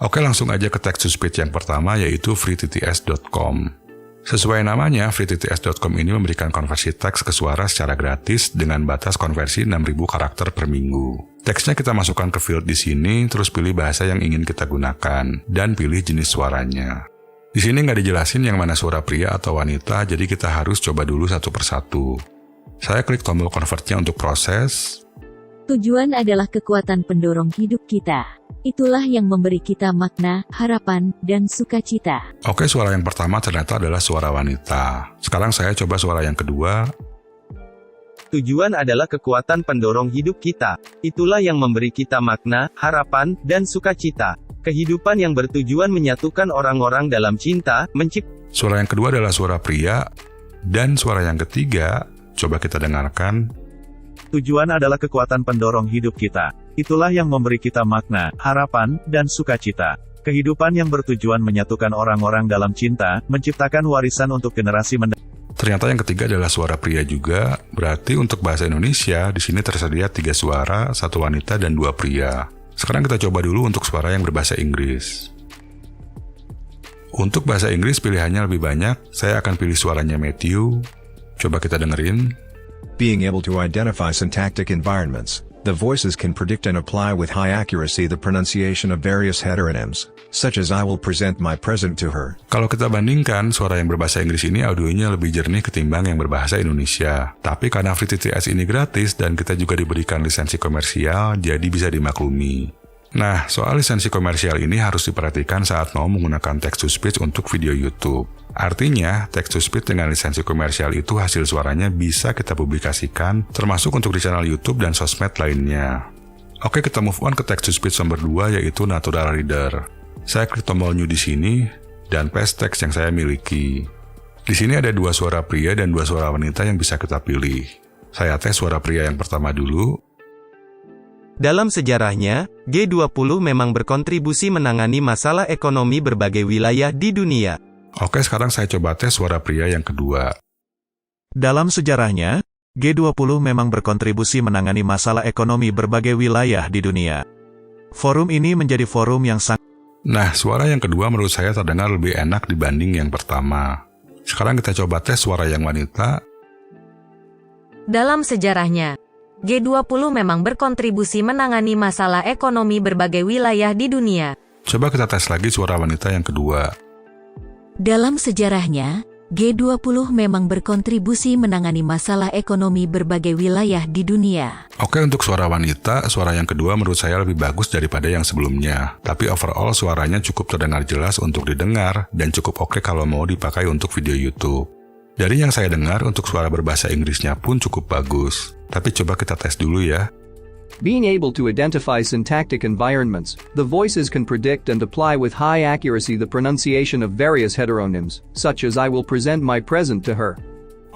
Oke, langsung aja ke text-to-speech yang pertama, yaitu freetts.com. Sesuai namanya, freetts.com ini memberikan konversi teks ke suara secara gratis dengan batas konversi 6.000 karakter per minggu. Teksnya kita masukkan ke field di sini, terus pilih bahasa yang ingin kita gunakan, dan pilih jenis suaranya. Di sini nggak dijelasin yang mana suara pria atau wanita, jadi kita harus coba dulu satu persatu. Saya klik tombol convertnya untuk proses. Tujuan adalah kekuatan pendorong hidup kita. Itulah yang memberi kita makna, harapan, dan sukacita. Oke, suara yang pertama ternyata adalah suara wanita. Sekarang saya coba suara yang kedua. Tujuan adalah kekuatan pendorong hidup kita. Itulah yang memberi kita makna, harapan, dan sukacita. Kehidupan yang bertujuan menyatukan orang-orang dalam cinta, Suara yang kedua adalah suara pria. Dan suara yang ketiga, coba kita dengarkan. Tujuan adalah kekuatan pendorong hidup kita. Itulah yang memberi kita makna, harapan, dan sukacita. Kehidupan yang bertujuan menyatukan orang-orang dalam cinta, menciptakan warisan untuk generasi mendatang. Ternyata yang ketiga adalah suara pria juga. Berarti untuk bahasa Indonesia, di sini tersedia 3 suara, 1 wanita dan 2 pria. Sekarang kita coba dulu untuk suara yang berbahasa Inggris. Untuk bahasa Inggris pilihannya lebih banyak. Saya akan pilih suaranya Matthew. Coba kita dengerin. Being able to identify syntactic environments, the voices can predict and apply with high accuracy the pronunciation of various heteronyms, such as I will present my present to her. Kalau kita bandingkan, suara yang berbahasa Inggris ini audionya lebih jernih ketimbang yang berbahasa Indonesia. Tapi karena FreeTTS ini gratis dan kita juga diberikan lisensi komersial, jadi bisa dimaklumi. Nah, soal lisensi komersial ini harus diperhatikan saat mau menggunakan text-to-speech untuk video YouTube. Artinya, text-to-speech dengan lisensi komersial itu hasil suaranya bisa kita publikasikan, termasuk untuk di channel YouTube dan sosmed lainnya. Oke, kita move on ke text-to-speech nomor 2, yaitu Natural Reader. Saya klik tombol New di sini, dan paste teks yang saya miliki. Di sini ada 2 suara pria dan 2 suara wanita yang bisa kita pilih. Saya tes suara pria yang pertama dulu. Dalam sejarahnya, G20 memang berkontribusi menangani masalah ekonomi berbagai wilayah di dunia. Oke, sekarang saya coba tes suara pria yang kedua. Dalam sejarahnya, G20 memang berkontribusi menangani masalah ekonomi berbagai wilayah di dunia. Forum ini menjadi forum yang sangat... Nah, suara yang kedua menurut saya terdengar lebih enak dibanding yang pertama. Sekarang kita coba tes suara yang wanita. Dalam sejarahnya, G20 memang berkontribusi menangani masalah ekonomi berbagai wilayah di dunia. Coba kita tes lagi suara wanita yang kedua. Dalam sejarahnya, G20 memang berkontribusi menangani masalah ekonomi berbagai wilayah di dunia. Oke, untuk suara wanita, suara yang kedua menurut saya lebih bagus daripada yang sebelumnya. Tapi overall suaranya cukup terdengar jelas untuk didengar dan cukup oke kalau mau dipakai untuk video YouTube. Dari yang saya dengar, untuk suara berbahasa Inggrisnya pun cukup bagus. Tapi coba kita tes dulu ya. Being able to identify syntactic environments, the voices can predict and apply with high accuracy the pronunciation of various heteronyms, such as I will present my present to her.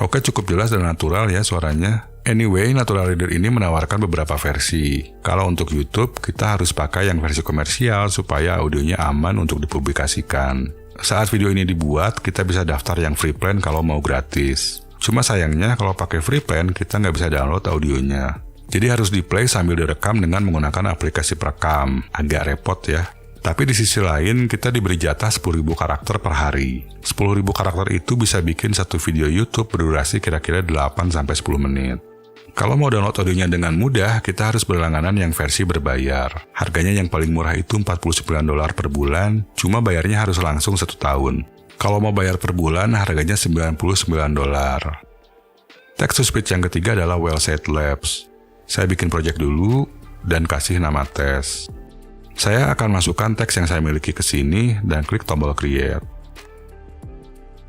Oke, cukup jelas dan natural ya suaranya. Anyway, Natural Reader ini menawarkan beberapa versi. Kalau untuk YouTube, kita harus pakai yang versi komersial supaya audionya aman untuk dipublikasikan. Saat video ini dibuat, kita bisa daftar yang free plan kalau mau gratis. Cuma sayangnya kalau pakai free plan, kita nggak bisa download audionya. Jadi harus di-play sambil direkam dengan menggunakan aplikasi perekam. Agak repot ya. Tapi di sisi lain, kita diberi jatah 10.000 karakter per hari. 10.000 karakter itu bisa bikin satu video YouTube berdurasi kira-kira 8-10 menit. Kalau mau download audionya dengan mudah, kita harus berlangganan yang versi berbayar. Harganya yang paling murah itu $49 per bulan, cuma bayarnya harus langsung 1 tahun. Kalau mau bayar per bulan, harganya $99. Text-to-speech yang ketiga adalah Well Said Labs. Saya bikin project dulu, dan kasih nama tes. Saya akan masukkan teks yang saya miliki ke sini, dan klik tombol Create.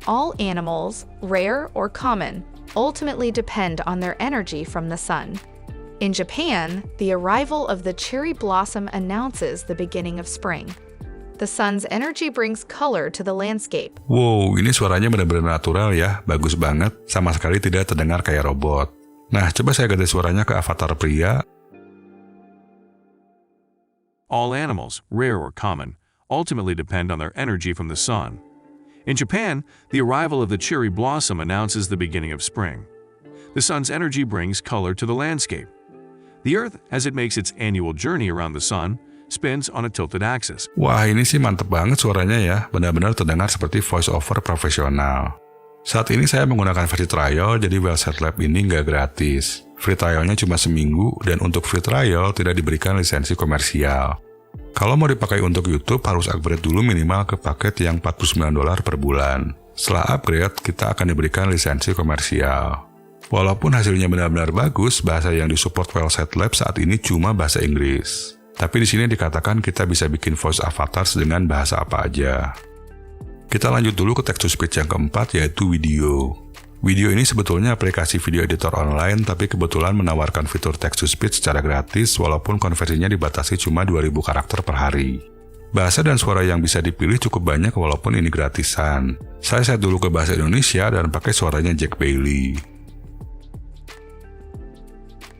All animals, rare or common, ultimately depend on their energy from the sun. In Japan, the arrival of the cherry blossom announces the beginning of spring. The sun's energy brings color to the landscape. Wow, ini suaranya benar-benar natural ya, bagus banget, sama sekali tidak terdengar kayak robot. Nah, coba saya ganti suaranya ke avatar pria. All animals, rare or common, ultimately depend on their energy from the sun. In Japan, the arrival of the cherry blossom announces the beginning of spring. The sun's energy brings color to the landscape. The Earth, as it makes its annual journey around the sun, spins on a tilted axis. Wah, ini sih mantep banget suaranya ya, benar-benar terdengar seperti voice over profesional. Saat ini saya menggunakan versi trial, jadi Wellset Lab ini nggak gratis. Free trialnya cuma seminggu, dan untuk free trial tidak diberikan lisensi komersial. Kalau mau dipakai untuk YouTube, harus upgrade dulu minimal ke paket yang $49 per bulan. Setelah upgrade, kita akan diberikan lisensi komersial. Walaupun hasilnya benar-benar bagus, bahasa yang disupport Wellset Lab saat ini cuma bahasa Inggris. Tapi di sini dikatakan kita bisa bikin voice avatars dengan bahasa apa aja. Kita lanjut dulu ke text-to-speech yang keempat, yaitu video. Video ini sebetulnya aplikasi video editor online, tapi kebetulan menawarkan fitur text-to-speech secara gratis, walaupun konversinya dibatasi cuma 2.000 karakter per hari. Bahasa dan suara yang bisa dipilih cukup banyak walaupun ini gratisan. Saya set dulu ke bahasa Indonesia dan pakai suaranya Jack Bailey.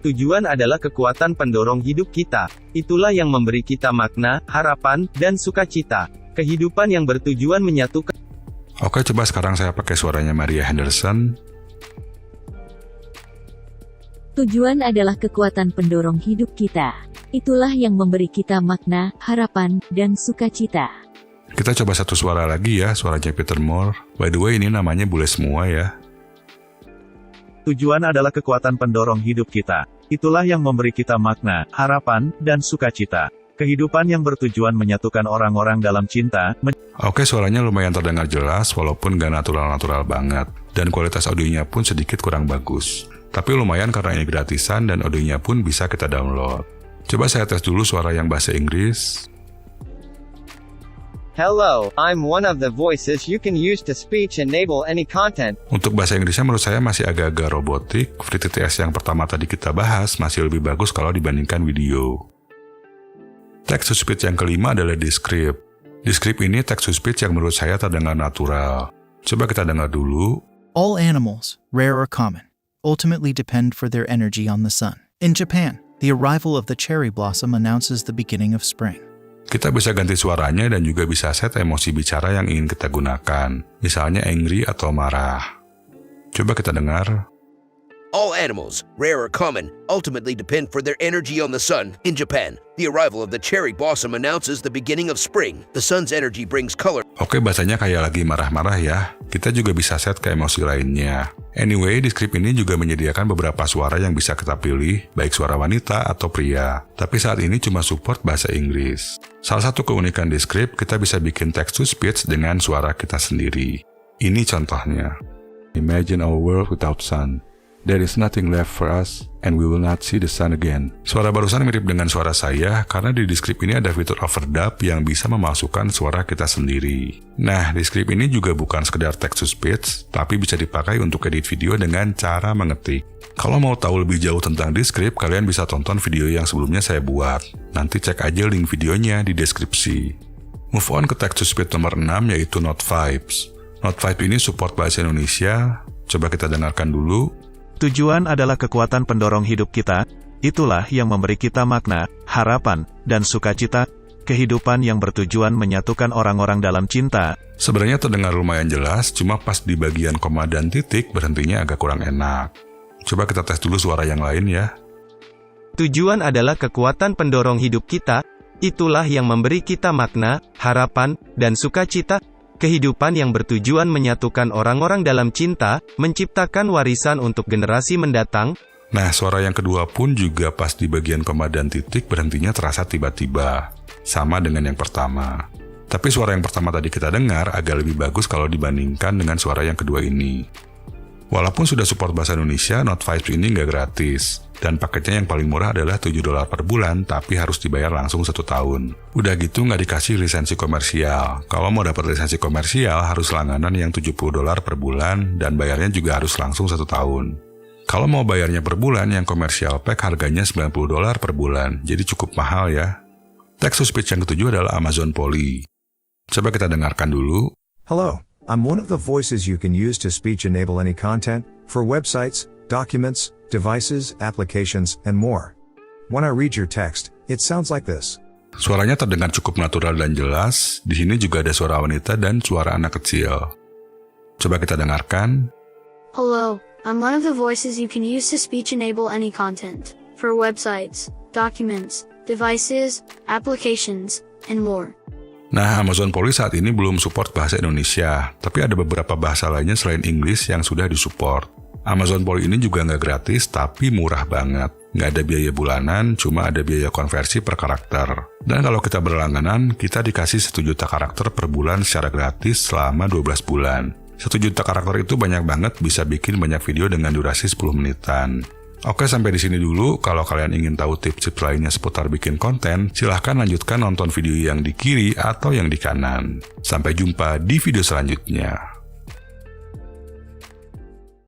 Tujuan adalah kekuatan pendorong hidup kita. Itulah yang memberi kita makna, harapan, dan sukacita. Kehidupan yang bertujuan menyatukan. Oke, coba sekarang saya pakai suaranya Maria Henderson. Tujuan adalah kekuatan pendorong hidup kita. Itulah yang memberi kita makna, harapan, dan sukacita. Kita coba satu suara lagi ya, suaranya Peter Moore. By the way, ini namanya bule semua ya. Tujuan adalah kekuatan pendorong hidup kita. Itulah yang memberi kita makna, harapan, dan sukacita. Kehidupan yang bertujuan menyatukan orang-orang dalam cinta. Oke, suaranya lumayan terdengar jelas walaupun gak natural-natural banget. Dan kualitas audionya pun sedikit kurang bagus. Tapi lumayan karena ini gratisan dan audionya pun bisa kita download. Coba saya tes dulu suara yang bahasa Inggris. Hello, I'm one of the voices you can use to speech enable any content. Untuk bahasa Inggrisnya menurut saya masih agak-agak robotik. Free TTS yang pertama tadi kita bahas masih lebih bagus kalau dibandingkan video. Text-to-speech yang kelima adalah Descript. Descript ini text-to-speech yang menurut saya terdengar natural. Coba kita dengar dulu. All animals, rare or common, ultimately depend for their energy on the sun. In Japan, the arrival of the cherry blossom announces the beginning of spring. Kita bisa ganti suaranya dan juga bisa set emosi bicara yang ingin kita gunakan. Misalnya angry atau marah. Coba kita dengar. All animals, rare or common, ultimately depend for their energy on the sun. In Japan, the arrival of the cherry blossom announces the beginning of spring. The sun's energy brings color. Oke, bahasanya kayak lagi marah-marah ya. Kita juga bisa set ke emosi lainnya. Anyway, di script ini juga menyediakan beberapa suara yang bisa kita pilih, baik suara wanita atau pria. Tapi saat ini cuma support bahasa Inggris. Salah satu keunikan di script, kita bisa bikin text-to-speech dengan suara kita sendiri. Ini contohnya. Imagine our world without sun. There is nothing left for us, and we will not see the sun again. Suara barusan mirip dengan suara saya, karena di script ini ada fitur overdub yang bisa memasukkan suara kita sendiri. Nah, di script ini juga bukan sekedar text-to-speech, tapi bisa dipakai untuk edit video dengan cara mengetik. Kalau mau tahu lebih jauh tentang Descript, kalian bisa tonton video yang sebelumnya saya buat. Nanti cek aja link videonya di deskripsi. Move on ke text-to-speech nomor 6, yaitu Note Vibes. Note Vibes ini support bahasa Indonesia. Coba kita dengarkan dulu. Tujuan adalah kekuatan pendorong hidup kita. Itulah yang memberi kita makna, harapan, dan sukacita. Kehidupan yang bertujuan menyatukan orang-orang dalam cinta. Sebenarnya terdengar lumayan jelas, cuma pas di bagian koma dan titik berhentinya agak kurang enak. Coba kita tes dulu suara yang lain ya. Tujuan adalah kekuatan pendorong hidup kita. Itulah yang memberi kita makna, harapan, dan sukacita. Kehidupan yang bertujuan menyatukan orang-orang dalam cinta, menciptakan warisan untuk generasi mendatang. Nah, suara yang kedua pun juga pas di bagian koma dan titik berhentinya terasa tiba-tiba. Sama dengan yang pertama. Tapi suara yang pertama tadi kita dengar agak lebih bagus kalau dibandingkan dengan suara yang kedua ini. Walaupun sudah support bahasa Indonesia, Note Vibes ini nggak gratis. Dan paketnya yang paling murah adalah $7 per bulan, tapi harus dibayar langsung 1 tahun. Udah gitu nggak dikasih lisensi komersial. Kalau mau dapat lisensi komersial, harus langganan yang $70 per bulan, dan bayarnya juga harus langsung 1 tahun. Kalau mau bayarnya per bulan, yang komersial pack harganya $90 per bulan, jadi cukup mahal ya. Text-to-speech yang ketujuh adalah Amazon Polly. Coba kita dengarkan dulu. Hello, I'm one of the voices you can use to speech enable any content, for websites, documents, devices, applications, and more. When I read your text, it sounds like this. Suaranya terdengar cukup natural dan jelas. Di sini juga ada suara wanita dan suara anak kecil. Coba kita dengarkan. Hello, I'm one of the voices you can use to speech enable any content, for websites, documents, devices, applications, and more. Nah, Amazon Polly saat ini belum support bahasa Indonesia, tapi ada beberapa bahasa lainnya selain Inggris yang sudah disupport. Amazon Polly ini juga nggak gratis, tapi murah banget. Nggak ada biaya bulanan, cuma ada biaya konversi per karakter. Dan kalau kita berlangganan, kita dikasih 1 juta karakter per bulan secara gratis selama 12 bulan. 1 juta karakter itu banyak banget, bisa bikin banyak video dengan durasi 10 menitan. Oke, sampai di sini dulu. Kalau kalian ingin tahu tips-tips lainnya seputar bikin konten, silahkan lanjutkan nonton video yang di kiri atau yang di kanan. Sampai jumpa di video selanjutnya.